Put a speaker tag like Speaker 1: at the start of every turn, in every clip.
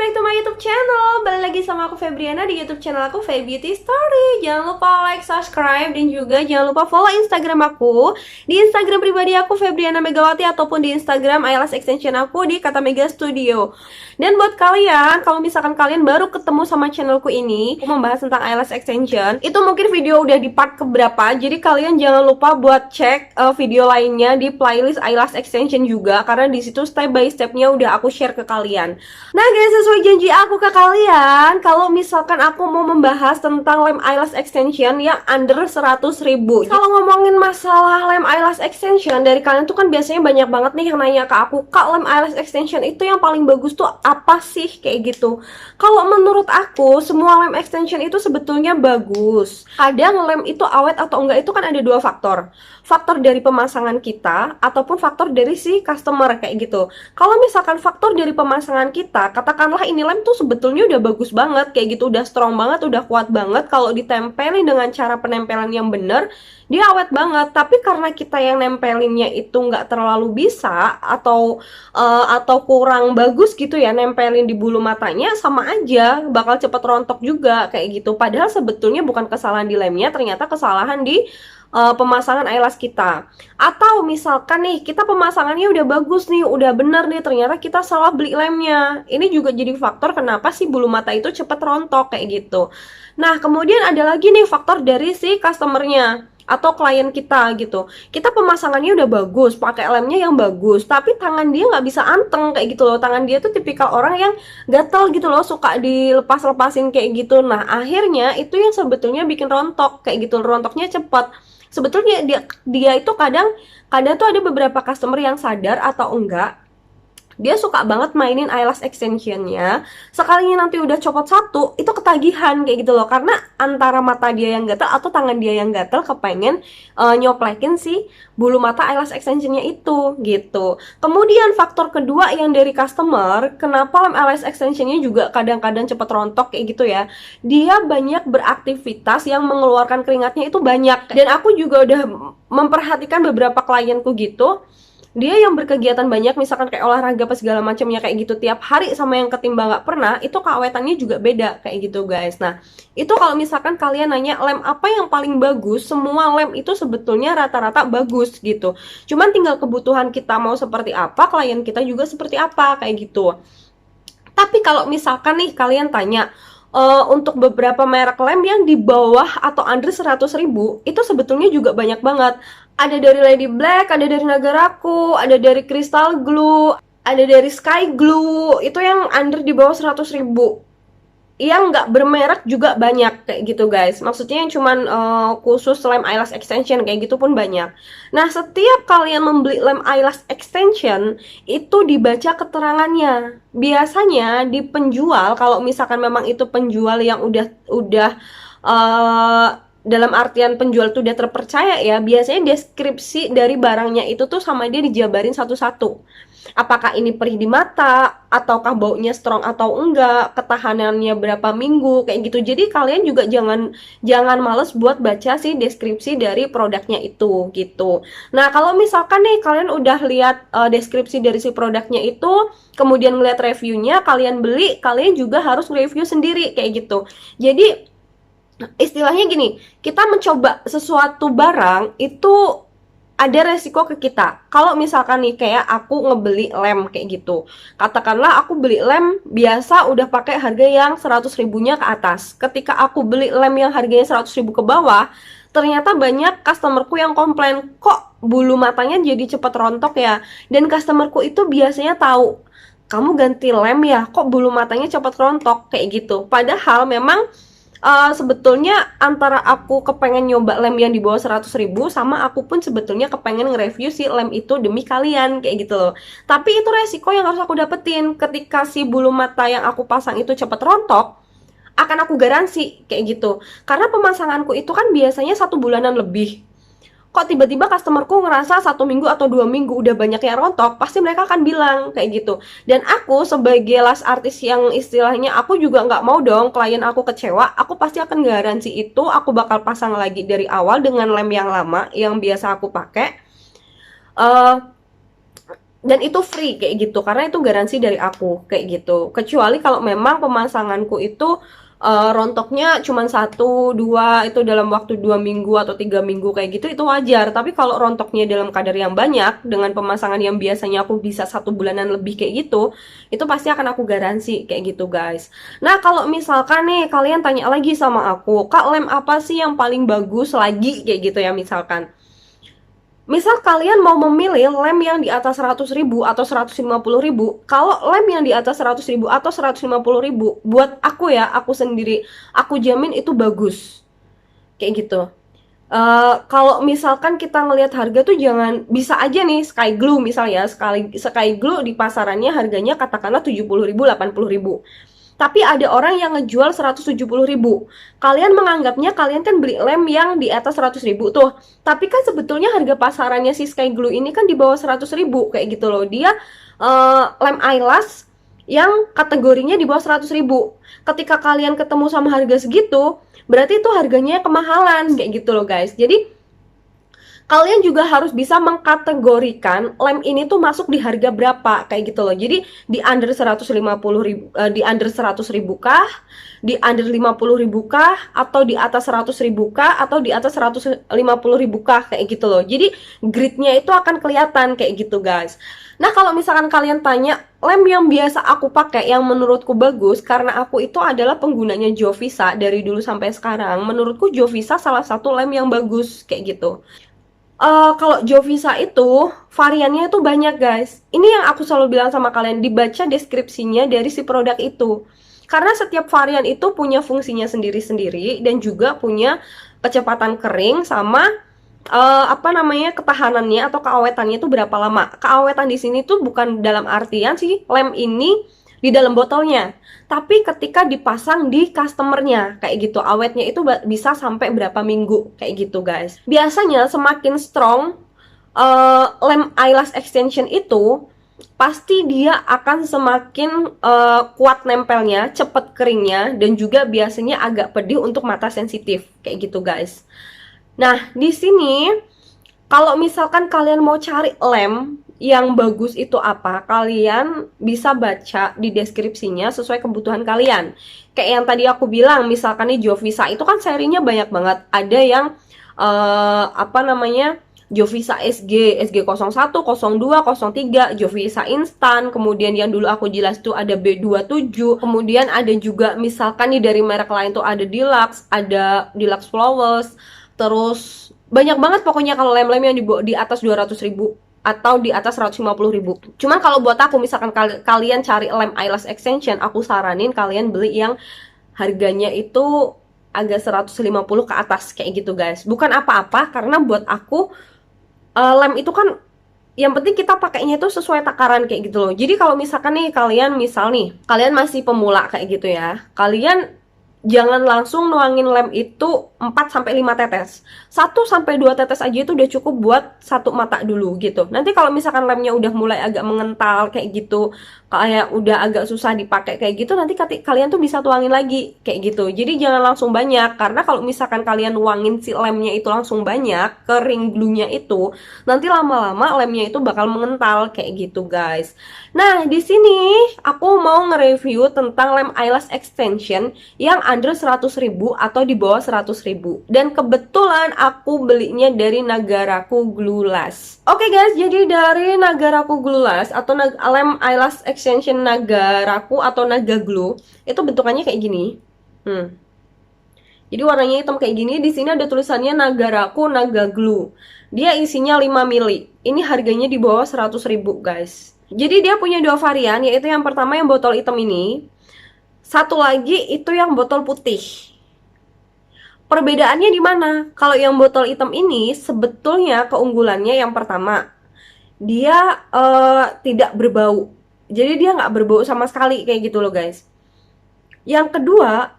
Speaker 1: back to my YouTube channel. Balik lagi sama aku Febriana di YouTube channel aku Feb Beauty Story. Jangan lupa like, subscribe, dan juga jangan lupa follow Instagram aku. Di Instagram pribadi aku Febriana Megawati ataupun di Instagram eyelash extension aku di Kata Mega Studio. Dan buat kalian, kalau misalkan kalian baru ketemu sama channelku ini, aku membahas tentang eyelash extension, itu mungkin video udah di part keberapa. Jadi kalian jangan lupa buat cek video lainnya di playlist eyelash extension juga, karena di situ step by stepnya udah aku share ke kalian. Nah guys, sesuai janji aku ke kalian, kalau misalkan aku mau membahas tentang lem eyelash extension yang under 100.000. Kalau ngomongin masalah lem eyelash extension, dari kalian tuh kan biasanya banyak banget nih yang nanya ke aku, Kak, lem eyelash extension itu yang paling bagus tuh apa sih? Kayak gitu. Kalau menurut aku, semua lem extension itu sebetulnya bagus. Kadang lem itu awet atau enggak itu kan ada dua faktor. Faktor dari pemasangan kita ataupun faktor dari si customer, kayak gitu. Kalau misalkan faktor dari pemasangan kita, katakanlah ini lem tuh sebetulnya udah bagus banget, kayak gitu, udah strong banget, udah kuat banget. Kalau ditempelin dengan cara penempelan yang bener, dia awet banget. Tapi karena kita yang nempelinnya itu nggak terlalu bisa atau kurang bagus gitu ya, nempelin di bulu matanya, sama aja bakal cepet rontok juga, kayak gitu. Padahal sebetulnya bukan kesalahan di lemnya, ternyata kesalahan di pemasangan eyelash kita. Atau misalkan nih, kita pemasangannya udah bagus nih, udah bener nih, ternyata kita salah beli lemnya. Ini juga jadi faktor kenapa sih bulu mata itu cepet rontok, kayak gitu. Nah, kemudian ada lagi nih faktor dari si customernya atau klien kita gitu. Kita pemasangannya udah bagus, pakai lemnya yang bagus, tapi tangan dia nggak bisa anteng, kayak gitu loh. Tangan dia tuh tipikal orang yang gatel gitu loh, suka dilepas-lepasin kayak gitu. Nah, akhirnya itu yang sebetulnya bikin rontok, kayak gitu. Rontoknya cepet. Sebetulnya dia itu kadang tuh ada beberapa customer yang sadar atau enggak, dia suka banget mainin eyelash extensionnya. Sekalinya nanti udah copot satu, itu ketagihan, kayak gitu loh. Karena antara mata dia yang gatel atau tangan dia yang gatel kepengen nyoplekin si bulu mata eyelash extensionnya itu, gitu. Kemudian faktor kedua yang dari customer, kenapa lem eyelash extensionnya juga kadang-kadang cepet rontok, kayak gitu ya, dia banyak beraktivitas yang mengeluarkan keringatnya itu banyak. Dan aku juga udah memperhatikan beberapa klienku gitu, dia yang berkegiatan banyak, misalkan kayak olahraga apa segala macamnya kayak gitu tiap hari, sama yang ketimbang nggak pernah, itu keawetannya juga beda, kayak gitu guys. Nah, itu kalau misalkan kalian nanya lem apa yang paling bagus, semua lem itu sebetulnya rata-rata bagus gitu. Cuman tinggal kebutuhan kita mau seperti apa, klien kita juga seperti apa, kayak gitu. Tapi kalau misalkan nih kalian tanya, untuk beberapa merek lem yang di bawah atau under 100.000, itu sebetulnya juga banyak banget. Ada dari Lady Black, ada dari Nagaraku, ada dari Crystal Glue, ada dari Sky Glue, itu yang under di bawah 100.000. Yang nggak bermerek juga banyak, kayak gitu guys. Maksudnya yang cuman khusus lem eyelash extension kayak gitu pun banyak. Nah, setiap kalian membeli lem eyelash extension, itu dibaca keterangannya. Biasanya di penjual, kalau misalkan memang itu penjual yang udah dalam artian penjual tuh udah terpercaya ya, biasanya deskripsi dari barangnya itu tuh sama dia dijabarin satu-satu. Apakah ini perih di mata, ataukah baunya strong atau enggak, ketahanannya berapa minggu, kayak gitu. Jadi kalian juga jangan males buat baca sih deskripsi dari produknya itu, gitu. Nah, kalau misalkan nih kalian udah lihat deskripsi dari si produknya itu, kemudian ngeliat reviewnya, kalian beli, kalian juga harus review sendiri, kayak gitu. Jadi istilahnya gini, kita mencoba sesuatu barang itu ada resiko ke kita. Kalau misalkan nih kayak aku ngebeli lem kayak gitu, katakanlah aku beli lem biasa udah pakai harga yang 100.000-nya ke atas. Ketika aku beli lem yang harganya 100.000 ke bawah, ternyata banyak customerku yang komplain, kok bulu matanya jadi cepet rontok ya. Dan customerku itu biasanya tahu, kamu ganti lem ya, kok bulu matanya cepet rontok, kayak gitu. Padahal memang sebetulnya antara aku kepengen nyoba lem yang di bawah 100.000, sama aku pun sebetulnya kepengen nge-review si lem itu demi kalian, kayak gitu loh. Tapi itu resiko yang harus aku dapetin. Ketika si bulu mata yang aku pasang itu cepet rontok, akan aku garansi, kayak gitu. Karena pemasanganku itu kan biasanya 1 bulanan lebih. Kok tiba-tiba customerku ngerasa 1 minggu atau 2 minggu udah banyak yang rontok, pasti mereka akan bilang kayak gitu. Dan aku sebagai lash artist yang istilahnya, aku juga nggak mau dong klien aku kecewa. Aku pasti akan garansi itu, aku bakal pasang lagi dari awal dengan lem yang lama yang biasa aku pakai. Dan itu free kayak gitu, karena itu garansi dari aku kayak gitu. Kecuali kalau memang pemasanganku itu rontoknya cuma 1, 2 itu dalam waktu 2 minggu atau 3 minggu kayak gitu, itu wajar. Tapi kalau rontoknya dalam kadar yang banyak dengan pemasangan yang biasanya aku bisa 1 bulanan lebih kayak gitu, itu pasti akan aku garansi kayak gitu guys. Nah kalau misalkan nih kalian tanya lagi sama aku, kak lem apa sih yang paling bagus lagi kayak gitu ya, misalkan misal kalian mau memilih lem yang di atas 100.000 atau 150.000, kalau lem yang di atas 100.000 atau 150.000, buat aku ya, aku sendiri, aku jamin itu bagus. Kayak gitu. Kalau misalkan kita ngelihat harga tuh jangan, bisa aja nih Sky Glue misalnya, Sky Glue di pasarannya harganya katakanlah 70.000, 80.000. Tapi ada orang yang ngejual 170.000. Kalian menganggapnya kalian kan beli lem yang di atas 100.000 tuh. Tapi kan sebetulnya harga pasarannya si Sky Glue ini kan di bawah 100.000 kayak gitu loh. Dia lem eyelash yang kategorinya di bawah 100.000. Ketika kalian ketemu sama harga segitu, berarti itu harganya kemahalan kayak gitu loh guys. Jadi kalian juga harus bisa mengkategorikan lem ini tuh masuk di harga berapa kayak gitu loh. Jadi di under 150.000, di under 100.000 kah, di under 50.000 kah, atau di atas 100.000 kah, atau di atas 150.000 kah kayak gitu loh. Jadi gridnya itu akan kelihatan kayak gitu guys. Nah kalau misalkan kalian tanya lem yang biasa aku pakai yang menurutku bagus, karena aku itu adalah penggunanya Jovisa dari dulu sampai sekarang. Menurutku Jovisa salah satu lem yang bagus kayak gitu. Kalau Jovisa itu variannya itu banyak guys. Ini yang aku selalu bilang sama kalian, dibaca deskripsinya dari si produk itu. Karena setiap varian itu punya fungsinya sendiri-sendiri dan juga punya kecepatan kering sama apa namanya, ketahanannya atau keawetannya itu berapa lama. Keawetan di sini tuh bukan dalam artian sih lem ini di dalam botolnya, tapi ketika dipasang di customernya kayak gitu, awetnya itu bisa sampai berapa minggu kayak gitu guys. Biasanya semakin strong lem eyelash extension itu, pasti dia akan semakin kuat nempelnya, cepet keringnya, dan juga biasanya agak pedih untuk mata sensitif kayak gitu guys. Nah di sini kalau misalkan kalian mau cari lem yang bagus itu apa, kalian bisa baca di deskripsinya sesuai kebutuhan kalian. Kayak yang tadi aku bilang, misalkan nih Jovisa itu kan serinya banyak banget. Ada yang apa namanya, Jovisa SG, SG01, 02, 03, Jovisa Instan. Kemudian yang dulu aku jelas tuh ada B27. Kemudian ada juga misalkan nih dari merek lain tuh ada Deluxe, ada Deluxe Flowers. Terus banyak banget pokoknya kalau lem-lem yang di atas 200.000 atau di atas 150.000. Cuman kalau buat aku, misalkan kalian cari lem eyelash extension, aku saranin kalian beli yang harganya itu agak 150 ke atas kayak gitu guys. Bukan apa-apa, karena buat aku lem itu kan yang penting kita pakainya itu sesuai takaran kayak gitu loh. Jadi kalau misalkan nih kalian masih pemula kayak gitu ya, kalian jangan langsung nuangin lem itu 4-5 tetes. 1-2 tetes aja itu udah cukup buat satu mata dulu gitu. Nanti kalau misalkan lemnya udah mulai agak mengental kayak gitu, kayak udah agak susah dipakai kayak gitu, nanti kalian tuh bisa tuangin lagi kayak gitu. Jadi jangan langsung banyak, karena kalau misalkan kalian nuangin si lemnya itu langsung banyak, kering glue-nya itu, nanti lama-lama lemnya itu bakal mengental kayak gitu guys. Nah di sini aku mau nge-review tentang lem eyelash extension yang under 100.000 atau di bawah 100.000. Dan kebetulan aku belinya dari Nagaraku Glueless. Oke guys, jadi dari Nagaraku Glueless atau lem eyelash extension Nagaraku atau Naga Glue, itu bentukannya kayak gini. Jadi warnanya hitam kayak gini. Di sini ada tulisannya Nagaraku Naga Glue. Dia isinya 5 mili. Ini harganya di bawah 100.000 guys. Jadi dia punya dua varian, yaitu yang pertama yang botol hitam ini, satu lagi itu yang botol putih. Perbedaannya di mana? Kalau yang botol hitam ini sebetulnya keunggulannya yang pertama, dia tidak berbau. Jadi dia nggak berbau sama sekali kayak gitu loh guys. Yang kedua,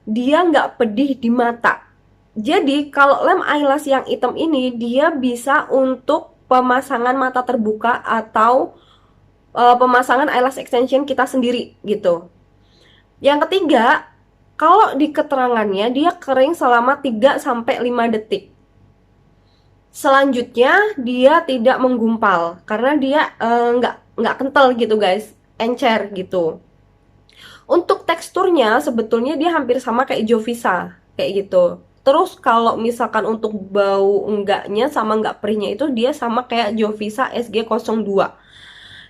Speaker 1: dia nggak pedih di mata. Jadi kalau lem eyelash yang hitam ini, dia bisa untuk pemasangan mata terbuka atau pemasangan eyelash extension kita sendiri gitu. Yang ketiga, kalau di keterangannya dia kering selama 3-5 detik. Selanjutnya dia tidak menggumpal karena dia nggak kental gitu guys, encer gitu. Untuk teksturnya sebetulnya dia hampir sama kayak Jovisa kayak gitu. Terus kalau misalkan untuk bau enggaknya sama enggak perihnya itu dia sama kayak Jovisa SG02.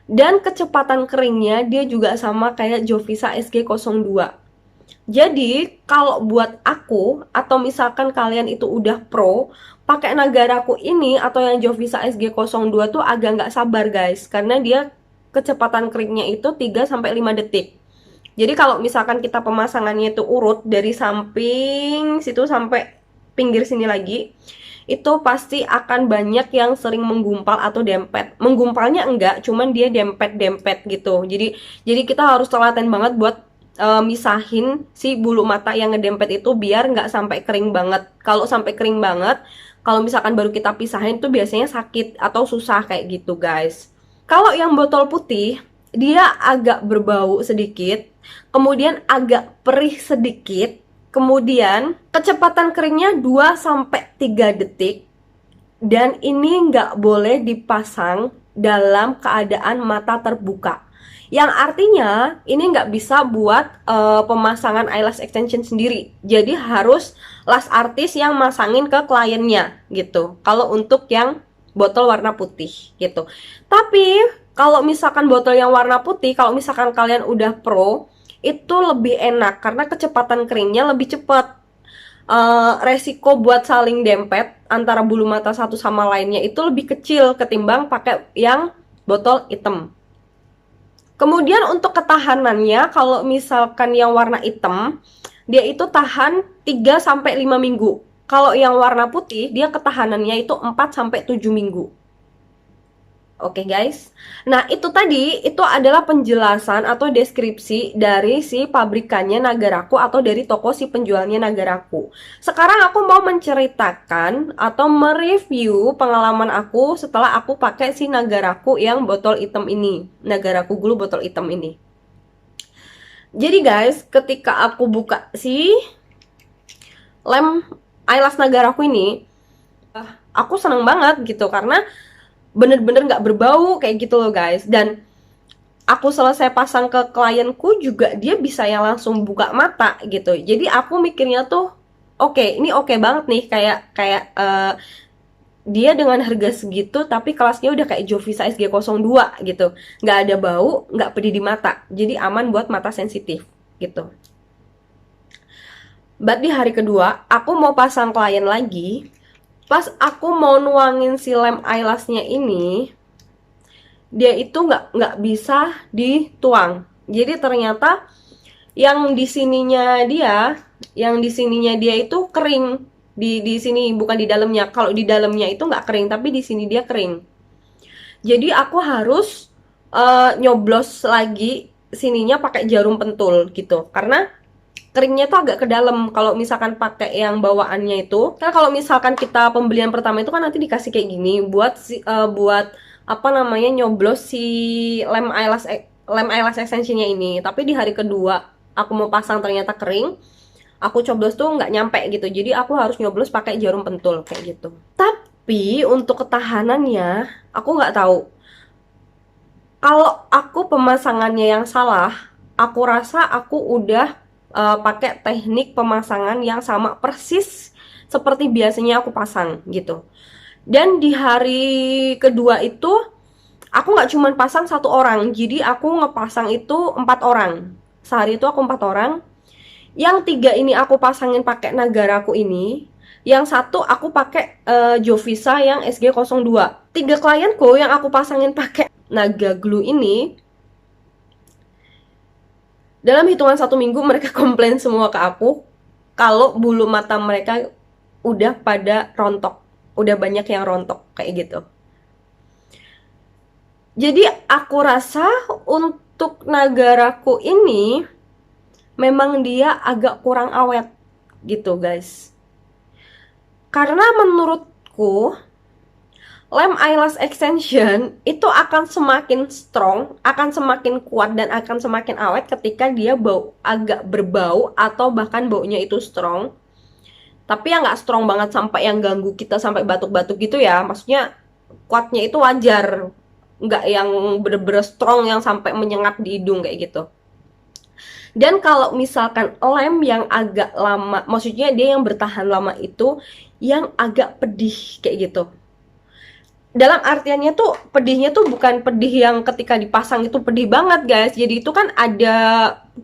Speaker 1: Dan kecepatan keringnya dia juga sama kayak Jovisa SG02. Jadi kalau buat aku atau misalkan kalian itu udah pro pakai Nagaraku ini atau yang Jovisa SG02 tuh agak nggak sabar guys, karena dia kecepatan keringnya itu 3-5 detik. Jadi kalau misalkan kita pemasangannya itu urut dari samping situ sampai pinggir sini lagi, itu pasti akan banyak yang sering menggumpal atau dempet. Menggumpalnya enggak, cuman dia dempet-dempet gitu. Jadi kita harus telaten banget buat misahin si bulu mata yang ngedempet itu biar nggak sampai kering banget. Kalau sampai kering banget, kalau misalkan baru kita pisahin tuh biasanya sakit atau susah kayak gitu guys. Kalau yang botol putih, dia agak berbau sedikit, kemudian agak perih sedikit, kemudian kecepatan keringnya 2-3 detik, dan ini nggak boleh dipasang dalam keadaan mata terbuka. Yang artinya ini nggak bisa buat pemasangan eyelash extension sendiri. Jadi harus lash artist yang masangin ke kliennya gitu. Kalau untuk yang botol warna putih gitu. Tapi kalau misalkan botol yang warna putih, kalau misalkan kalian udah pro, itu lebih enak karena kecepatan keringnya lebih cepat. Resiko buat saling dempet antara bulu mata satu sama lainnya itu lebih kecil ketimbang pakai yang botol hitam. Kemudian untuk ketahanannya, kalau misalkan yang warna hitam, dia itu tahan 3-5 minggu. Kalau yang warna putih, dia ketahanannya itu 4-7 minggu. Oke guys, nah itu tadi itu adalah penjelasan atau deskripsi dari si pabrikannya Nagaraku atau dari toko si penjualnya Nagaraku. Sekarang aku mau menceritakan atau mereview pengalaman aku setelah aku pakai si Nagaraku yang botol hitam ini, Nagaraku Glue botol hitam ini. Jadi guys, ketika aku buka si lem eyelash Nagaraku ini, aku seneng banget gitu karena bener-bener nggak berbau kayak gitu loh guys. Dan aku selesai pasang ke klienku juga dia bisa yang langsung buka mata gitu. Jadi aku mikirnya tuh oke, ini oke banget nih, kayak dia dengan harga segitu tapi kelasnya udah kayak Jovisa SG02 gitu. Nggak ada bau, nggak pedih di mata. Jadi aman buat mata sensitif gitu. But di hari kedua aku mau pasang klien lagi. Pas aku mau nuangin si lem eyelashnya ini, dia itu nggak bisa dituang. Jadi ternyata yang di sininya dia itu kering. Di sini, bukan di dalamnya. Kalau di dalamnya itu nggak kering, tapi di sini dia kering. Jadi aku harus nyoblos lagi sininya pakai jarum pentul gitu. Karena keringnya tuh agak ke dalam. Kalau misalkan pakai yang bawaannya itu, kan kalau misalkan kita pembelian pertama itu kan nanti dikasih kayak gini buat buat apa namanya, nyoblos si lem eyelash extensionnya ini. Tapi di hari kedua aku mau pasang ternyata kering. Aku coblos tuh nggak nyampe gitu. Jadi aku harus nyoblos pakai jarum pentul kayak gitu. Tapi untuk ketahanannya aku nggak tahu. Kalau aku pemasangannya yang salah, aku rasa aku udah pakai teknik pemasangan yang sama persis seperti biasanya aku pasang gitu. Dan di hari kedua itu aku nggak cuma pasang 1 orang, jadi aku ngepasang itu 4 orang. Sehari itu aku 4 orang. Yang 3 ini aku pasangin pakai Nagaraku ini. Yang 1 aku pakai Jovisa yang SG02. 3 klienku yang aku pasangin pakai Naga Glue ini, dalam hitungan 1 minggu mereka komplain semua ke aku kalau bulu mata mereka udah pada rontok, udah banyak yang rontok kayak gitu. Jadi aku rasa untuk Nagaraku ini memang dia agak kurang awet gitu guys. Karena menurutku lem eyelash extension itu akan semakin strong, akan semakin kuat dan akan semakin awet ketika dia agak berbau atau bahkan baunya itu strong. Tapi ya nggak strong banget sampai yang ganggu kita sampai batuk-batuk gitu ya. Maksudnya kuatnya itu wajar, nggak yang bener-bener strong yang sampai menyengat di hidung kayak gitu. Dan kalau misalkan lem yang agak lama, maksudnya dia yang bertahan lama itu yang agak pedih kayak gitu. Dalam artiannya tuh pedihnya tuh bukan pedih yang ketika dipasang itu pedih banget guys. Jadi itu kan ada,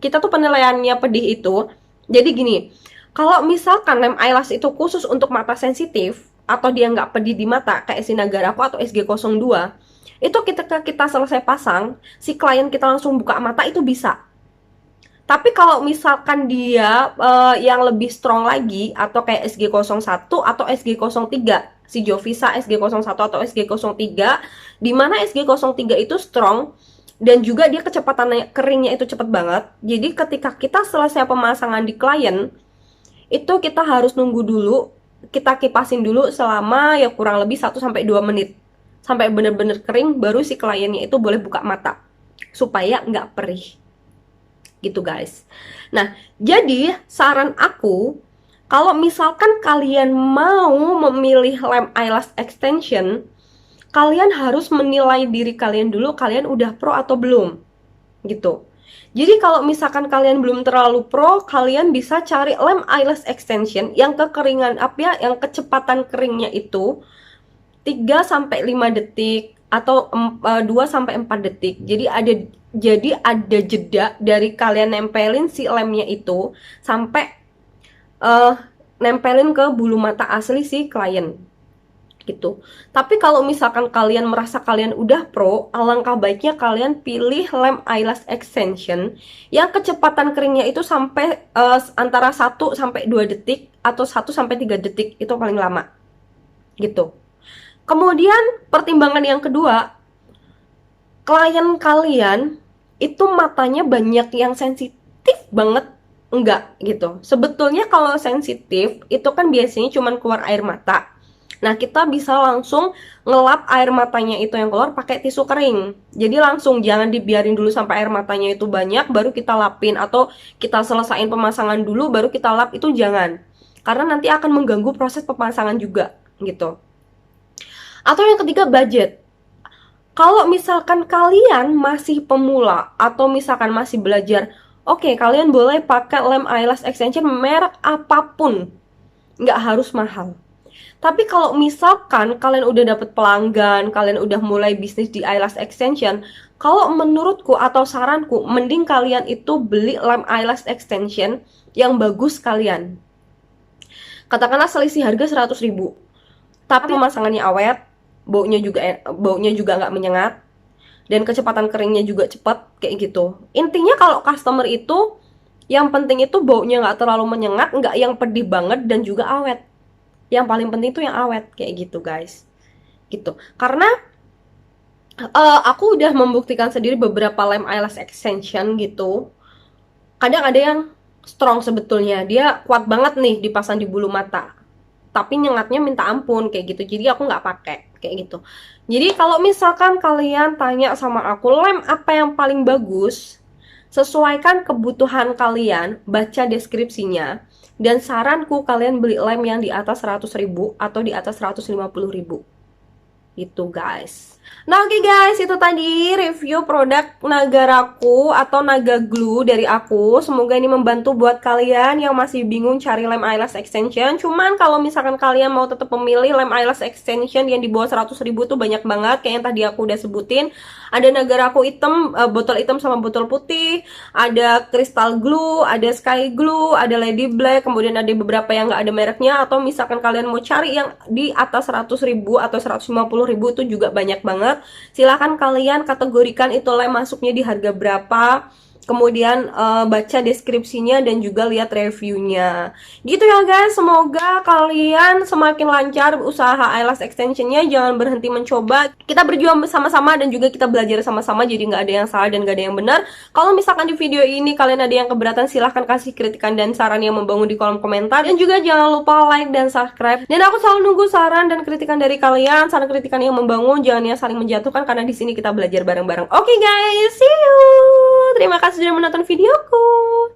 Speaker 1: kita tuh penilaiannya pedih itu. Jadi gini, kalau misalkan lem eyelash itu khusus untuk mata sensitif atau dia nggak pedih di mata kayak Sinagaraku atau SG02, itu ketika kita selesai pasang, si klien kita langsung buka mata itu bisa. Tapi kalau misalkan dia yang lebih strong lagi atau kayak SG01 atau SG03, si Jovisa SG01 atau SG03, di mana SG03 itu strong dan juga dia kecepatannya keringnya itu cepet banget. Jadi ketika kita selesai pemasangan di klien, itu kita harus nunggu dulu, kita kipasin dulu selama ya kurang lebih 1-2 menit. Sampai bener-bener kering baru si kliennya itu boleh buka mata supaya nggak perih gitu guys. Nah, jadi saran aku, kalau misalkan kalian mau memilih lem eyelash extension, kalian harus menilai diri kalian dulu, kalian udah pro atau belum gitu. Jadi kalau misalkan kalian belum terlalu pro, kalian bisa cari lem eyelash extension yang kekeringan apa ya, yang kecepatan keringnya itu 3-5 detik atau 2-4 detik. Jadi ada jeda dari kalian nempelin si lemnya itu sampai nempelin ke bulu mata asli si klien gitu. Tapi kalau misalkan kalian merasa kalian udah pro, alangkah baiknya kalian pilih lem eyelash extension yang kecepatan keringnya itu sampai antara 1-2 detik atau 1-3 detik, itu paling lama gitu. Kemudian pertimbangan yang kedua, klien kalian itu matanya banyak yang sensitif banget enggak gitu. Sebetulnya kalau sensitif itu kan biasanya cuma keluar air mata. Nah, kita bisa langsung ngelap air matanya itu yang keluar pakai tisu kering. Jadi langsung, jangan dibiarin dulu sampai air matanya itu banyak baru kita lapin, atau kita selesain pemasangan dulu baru kita lap, itu jangan. Karena nanti akan mengganggu proses pemasangan juga gitu. Atau yang ketiga, budget. Kalau misalkan kalian masih pemula atau misalkan masih belajar, oke, kalian boleh pakai lem eyelash extension merek apapun, nggak harus mahal. Tapi kalau misalkan kalian udah dapet pelanggan, kalian udah mulai bisnis di eyelash extension, kalau menurutku atau saranku, mending kalian itu beli lem eyelash extension yang bagus kalian. Katakanlah selisih harga 100.000, tapi pemasangannya awet, baunya juga nggak menyengat, dan kecepatan keringnya juga cepat kayak gitu. Intinya kalau customer itu yang penting itu baunya nggak terlalu menyengat, nggak yang pedih banget, dan juga awet. Yang paling penting itu yang awet kayak gitu guys, gitu. Karena aku udah membuktikan sendiri beberapa lem eyelash extension gitu. Kadang ada yang strong sebetulnya, dia kuat banget nih dipasang di bulu mata, tapi nyengatnya minta ampun kayak gitu. Jadi aku nggak pakai kayak gitu. Jadi kalau misalkan kalian tanya sama aku lem apa yang paling bagus, sesuaikan kebutuhan kalian, baca deskripsinya, dan saranku kalian beli lem yang di atas 100.000 atau di atas 150.000 gitu guys. Nah oke guys, itu tadi review produk Nagaraku atau Naga Glue dari aku. Semoga ini membantu buat kalian yang masih bingung cari lem eyelash extension. Cuman kalau misalkan kalian mau tetap memilih lem eyelash extension yang di bawah 100.000 tuh banyak banget, kayak yang tadi aku udah sebutin. Ada Nagaraku hitam, botol hitam sama botol putih, ada Crystal Glue, ada Sky Glue, ada Lady Black, kemudian ada beberapa yang nggak ada mereknya. Atau misalkan kalian mau cari yang di atas 100.000 atau 150.000 itu juga banyak banget. Silahkan kalian kategorikan itu lem masuknya di harga berapa, kemudian baca deskripsinya dan juga lihat reviewnya gitu ya guys. Semoga kalian semakin lancar usaha eyelash extensionnya, jangan berhenti mencoba. Kita berjuang bersama-sama dan juga kita belajar sama-sama, jadi nggak ada yang salah dan nggak ada yang benar. Kalau misalkan di video ini kalian ada yang keberatan, silahkan kasih kritikan dan saran yang membangun di kolom komentar, dan juga jangan lupa like dan subscribe. Dan aku selalu nunggu saran dan kritikan dari kalian, saran kritikan yang membangun, jangan yang saling menjatuhkan, karena di sini kita belajar bareng-bareng. Oke guys, see you. Terima kasih sudah menonton videoku.